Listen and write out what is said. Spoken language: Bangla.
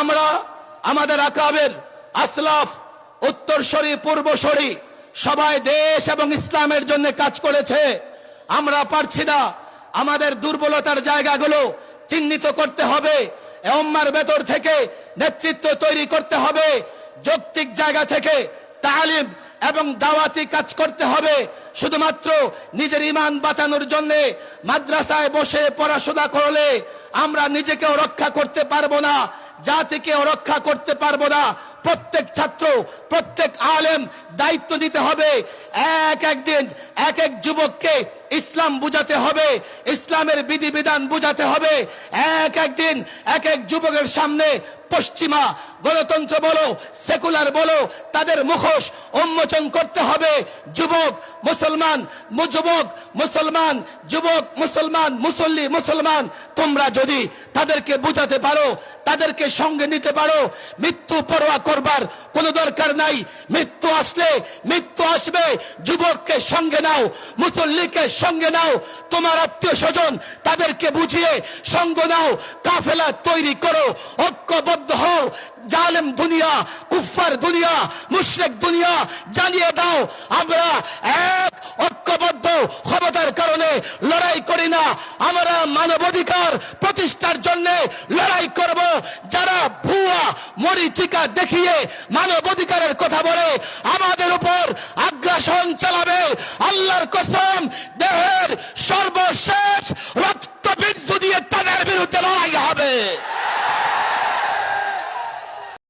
আমরা আমাদের আকাবের আসলাফ উত্তরসূরি পূর্বসূরি সবাই দেশ এবং ইসলামের জন্য কাজ করেছে। আমরা পারছি না, আমাদের দুর্বলতার জায়গাগুলো চিহ্নিত করতে হবে, উম্মার ভেতর থেকে নেতৃত্ব তৈরি করতে হবে, যৌক্তিক জায়গা থেকে তালিম এবং দাওয়াতি কাজ করতে হবে। শুধুমাত্র নিজের ঈমান বাঁচানোর জন্য মাদ্রাসায় বসে পড়াশোনা করলে আমরা নিজেকেও রক্ষা করতে পারবো না, জাতিকেও রক্ষা করতে পারবো না। প্রত্যেক ছাত্র, প্রত্যেক আলেম দায়িত্ব নিতে হবে। একদিন এক এক যুবককে ইসলাম বুঝাতে হবে, ইসলামের বিধিবিধান বুঝাতে হবে। একদিন এক এক যুবকের সামনে পশ্চিমা গণতন্ত্র বলো, সেকুলার বলো, তাদের মুখোশ উন্মোচন করতে হবে। যুবক মুসলমান, যুবক মুসলমান, মুসল্লি মুসলমান, তোমরা যদি তাদেরকে বুঝাতে পারো, তাদেরকে সঙ্গে নিতে পারো, মৃত্যু পরোয়া করবার কোনো দরকার নাই। মৃত্যু আসলে মৃত্যু আসবে, যুবককে সঙ্গে নাও, মুসল্লিকে সঙ্গে নাও, তোমার আত্মীয় স্বজন তাদেরকে বুঝিয়ে সঙ্গ নাও, কাফেলা তৈরি করো, ঐক্যবদ্ধ হও। জালেম দুনিয়া, কুফফার দুনিয়া, মুশরিক দুনিয়া জানিয়ে দাও আমরা এক ঐক্যবদ্ধ ক্ষমতার কারণে লড়াই করি না, আমরা মানবাধিকার প্রতিষ্ঠার জন্য লড়াই করব। যারা ভুয়া মরিচিকা দেখিয়ে মানবাধিকারের কথা বলে আমাদের উপর আগ্রাসন চালাবে, আল্লাহর কসম